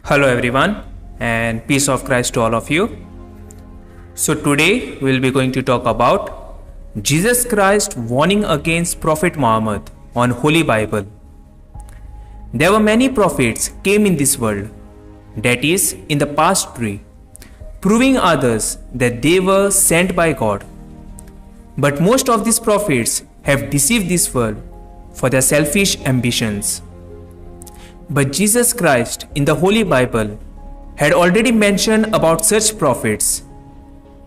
Hello everyone and peace of Christ to all of you. So today we will be going to talk about Jesus Christ warning against Prophet Muhammad on Holy Bible. There were many prophets came in this world, that is in the past tree, proving others that they were sent by God. But most of these prophets have deceived this world for their selfish ambitions. But Jesus Christ in the Holy Bible had already mentioned about such prophets.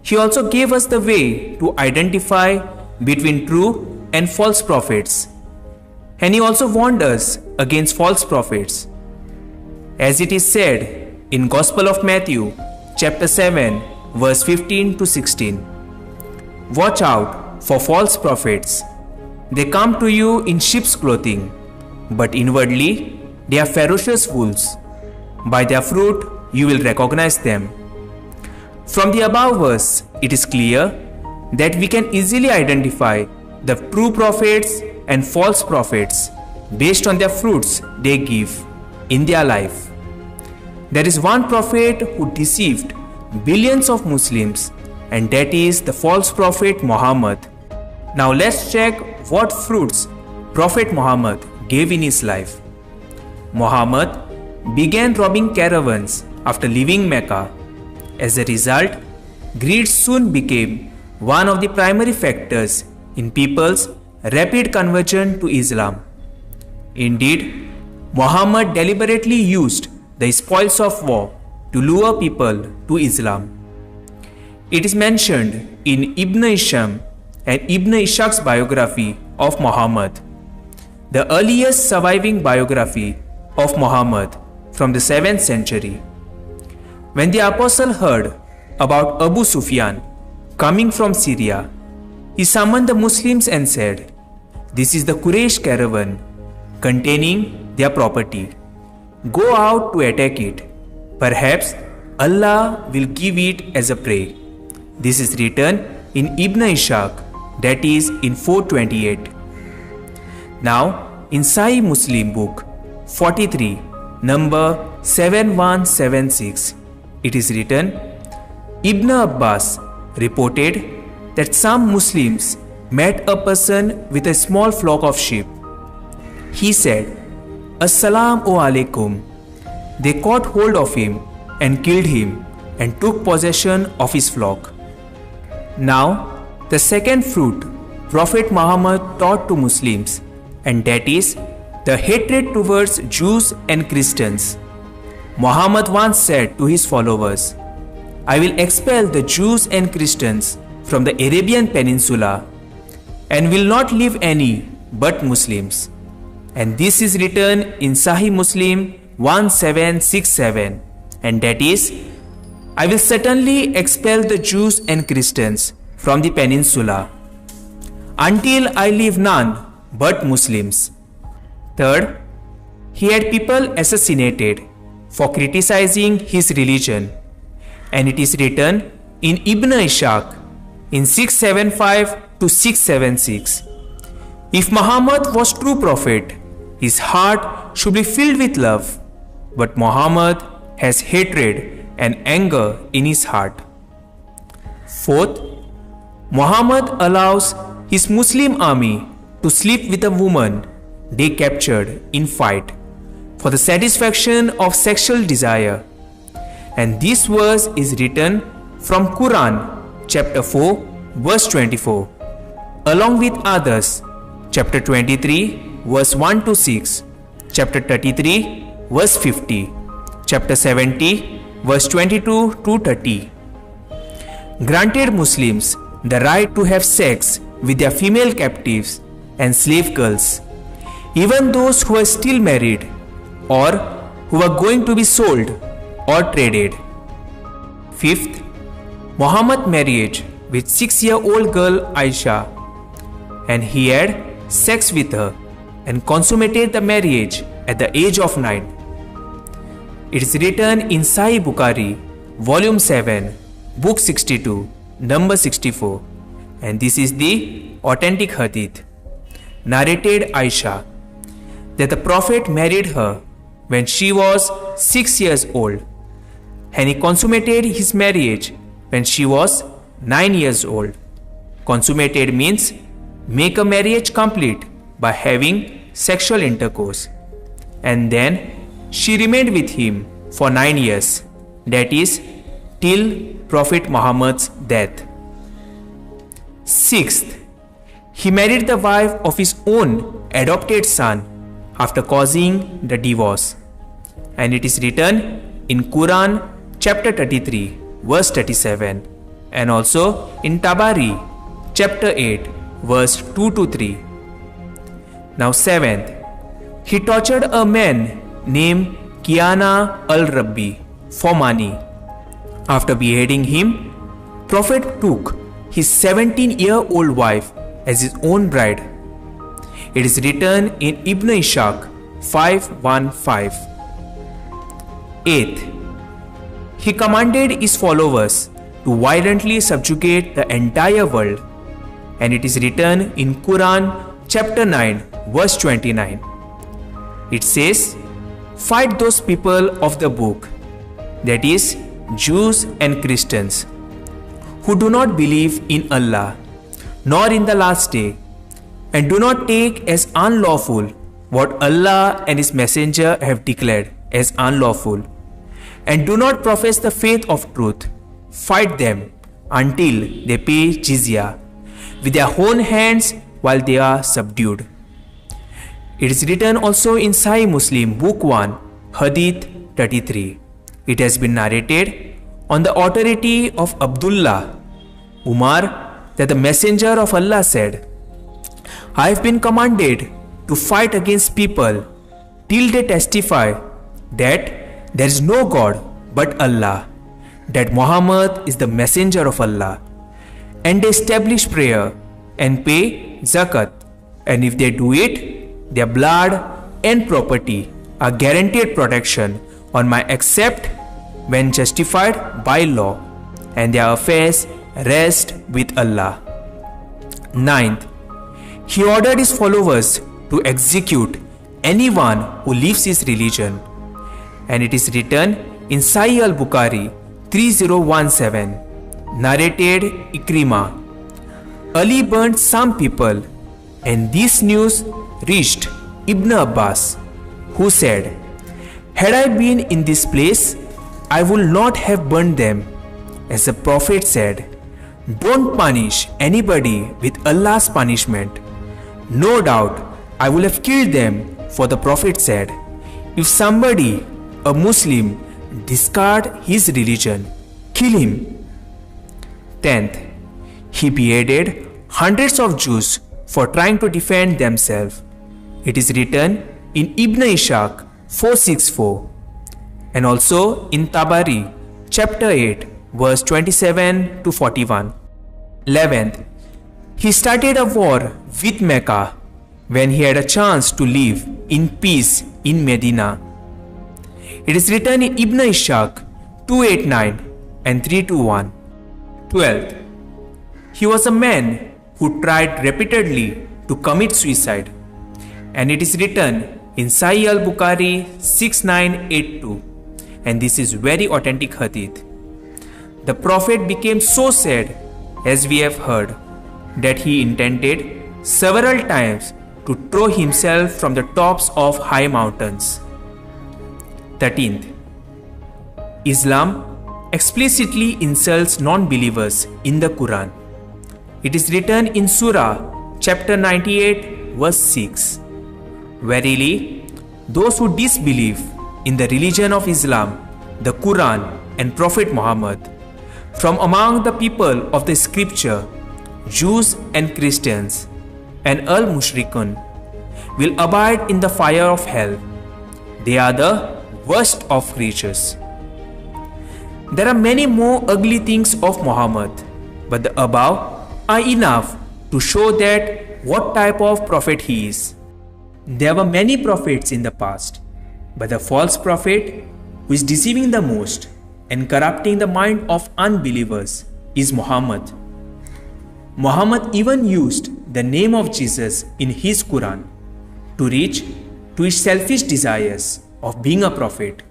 He also gave us the way to identify between true and false prophets. And he also warned us against false prophets. As it is said in Gospel of Matthew chapter 7 verse 15 to 16. Watch out for false prophets. They come to you in sheep's clothing, but inwardly they are ferocious wolves. By their fruit you will recognize them. From the above verse, it is clear that we can easily identify the true prophets and false prophets based on their fruits they give in their life. There is one prophet who deceived billions of Muslims, and that is the false prophet Muhammad. Now let's check what fruits Prophet Muhammad gave in his life. Muhammad began robbing caravans after leaving Mecca. As a result, greed soon became one of the primary factors in people's rapid conversion to Islam. Indeed, Muhammad deliberately used the spoils of war to lure people to Islam. It is mentioned in Ibn Hisham and Ibn Ishaq's biography of Muhammad, the earliest surviving biography of Muhammad from the 7th century. When the apostle heard about Abu Sufyan coming from Syria, he summoned the Muslims and said, "This is the Quraysh caravan containing their property. Go out to attack it. Perhaps Allah will give it as a prey." This is written in Ibn Ishaq, that is in 428. Now, in Sahih Muslim book 43, number 7176, it is written, Ibn Abbas reported that some Muslims met a person with a small flock of sheep. He said, "Assalamu alaikum." They caught hold of him and killed him and took possession of his flock. Now, the second fruit Prophet Muhammad taught to Muslims, and that is the hatred towards Jews and Christians. Muhammad once said to his followers, "I will expel the Jews and Christians from the Arabian Peninsula and will not leave any but Muslims." And this is written in Sahih Muslim 1767, and that is, "I will certainly expel the Jews and Christians from the peninsula until I leave none but Muslims." Third, he had people assassinated for criticizing his religion, and it is written in Ibn Ishaq in 675 to 676. If Muhammad was true prophet, his heart should be filled with love, but Muhammad has hatred and anger in his heart. Fourth, Muhammad allows his Muslim army to sleep with a woman they captured in fight for the satisfaction of sexual desire. And this verse is written from Quran chapter 4 verse 24, along with others, chapter 23 verse 1 to 6, chapter 33 verse 50, chapter 70 verse 22 to 30. Granted Muslims the right to have sex with their female captives and slave girls, even those who are still married or who are going to be sold or traded. Fifth, Muhammad married with 6-year-old girl Aisha, and he had sex with her and consummated the marriage at the age of 9. It is written in Sahih Bukhari, volume 7, book 62, number 64, and this is the authentic hadith. Narrated Aisha that the Prophet married her when she was 6 years old, and he consummated his marriage when she was 9 years old. Consummated means make a marriage complete by having sexual intercourse. And then she remained with him for 9 years, that is, till Prophet Muhammad's death. Sixth, he married the wife of his own adopted son after causing the divorce. And it is written in Quran chapter 33 verse 37 and also in Tabari chapter 8 verse 2 to 3. Now seventh, he tortured a man named Kiana al-Rabbi for money. After beheading him, Prophet took his 17-year-old wife as his own bride. It is written in Ibn Ishaq 5:1-5. Eighth, he commanded his followers to violently subjugate the entire world, and it is written in Quran chapter 9 verse 29. It says, "Fight those people of the book, that is, Jews and Christians, who do not believe in Allah, nor in the last day, and do not take as unlawful what Allah and His Messenger have declared as unlawful, and do not profess the faith of truth. Fight them until they pay jizya with their own hands while they are subdued." It is written also in Sahih Muslim, Book 1, Hadith 33. It has been narrated on the authority of Abdullah Umar that the Messenger of Allah said, "I have been commanded to fight against people till they testify that there is no God but Allah, that Muhammad is the Messenger of Allah, and they establish prayer and pay zakat, and if they do it, their blood and property are guaranteed protection on my except when justified by law, and their affairs rest with Allah." Ninth, he ordered his followers to execute anyone who leaves his religion, and it is written in Sahih al-Bukhari 3017, narrated Ikrima, "Ali burnt some people, and this news reached Ibn Abbas, who said, 'Had I been in this place, I would not have burned them.' As the Prophet said, 'Don't punish anybody with Allah's punishment. No doubt I will have killed them,' for the Prophet said, 'If somebody, a Muslim, discard his religion, kill him.' 10th, he beheaded hundreds of Jews for trying to defend themselves. It is written in Ibn Ishaq 464 and also in Tabari chapter 8 verse 27 to 41. 11th, he started a war with Mecca when he had a chance to live in peace in Medina. It is written in Ibn Ishaq 289 and 321. 12th, he was a man who tried repeatedly to commit suicide, and it is written in Sahih al-Bukhari 6982, and this is very authentic hadith. The Prophet became so sad, as we have heard, that he intended several times to throw himself from the tops of high mountains. 13th, Islam explicitly insults non-believers in the Quran. It is written in Surah chapter 98 verse 6, "Verily, those who disbelieve in the religion of Islam, the Quran and Prophet Muhammad, from among the people of the scripture, Jews and Christians, and al-Mushrikun, will abide in the fire of hell. They are the worst of creatures." There are many more ugly things of Muhammad, but the above are enough to show that what type of prophet he is. There were many prophets in the past, but the false prophet who is deceiving the most and corrupting the mind of unbelievers is Muhammad. Muhammad even used the name of Jesus in his Quran to reach to his selfish desires of being a prophet.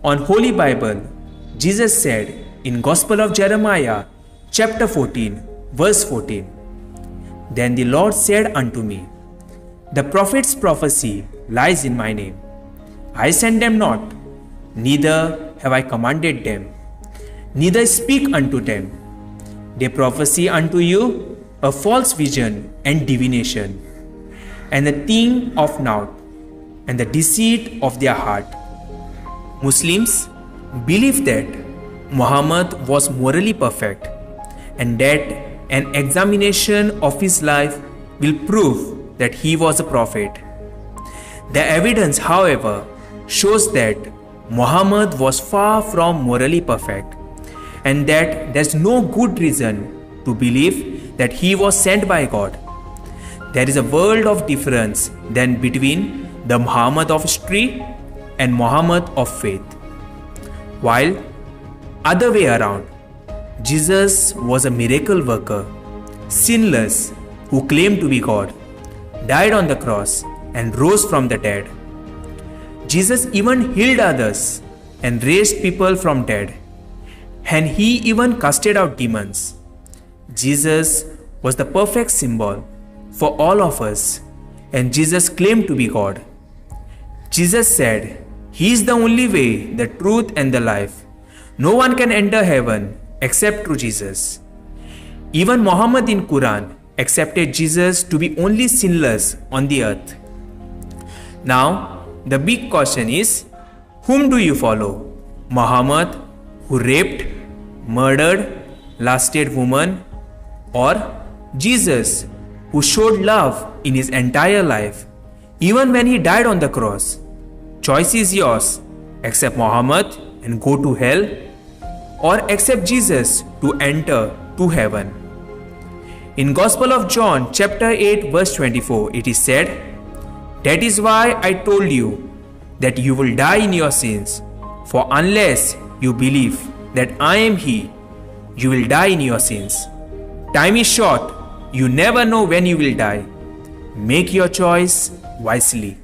On Holy Bible, Jesus said in Gospel of Jeremiah, chapter 14, verse 14, "Then the Lord said unto me, The prophet's prophecy lies in my name. I sent them not, neither have I commanded them, neither speak unto them. They prophesy unto you a false vision and divination, and the thing of naught, and the deceit of their heart." Muslims believe that Muhammad was morally perfect and that an examination of his life will prove that he was a prophet. The evidence, however, shows that Muhammad was far from morally perfect and that there's no good reason to believe that he was sent by God. There is a world of difference then between the Muhammad of history and Muhammad of faith. While other way around, Jesus was a miracle worker, sinless, who claimed to be God, died on the cross and rose from the dead. Jesus even healed others and raised people from dead, and he even casted out demons. Jesus was the perfect symbol for all of us, and Jesus claimed to be God. Jesus said, "He is the only way, the truth and the life. No one can enter heaven except through Jesus." Even Muhammad in Quran accepted Jesus to be only sinless on the earth. Now, the big question is, whom do you follow? Muhammad, who raped, murdered, lasted women, or Jesus, who showed love in his entire life, even when he died on the cross? Choice is yours. Accept Muhammad and go to hell, or accept Jesus to enter to heaven. In Gospel of John chapter 8 verse 24, it is said, "That is why I told you that you will die in your sins, for unless you believe that I am He, you will die in your sins." Time is short. You never know when you will die. Make your choice wisely.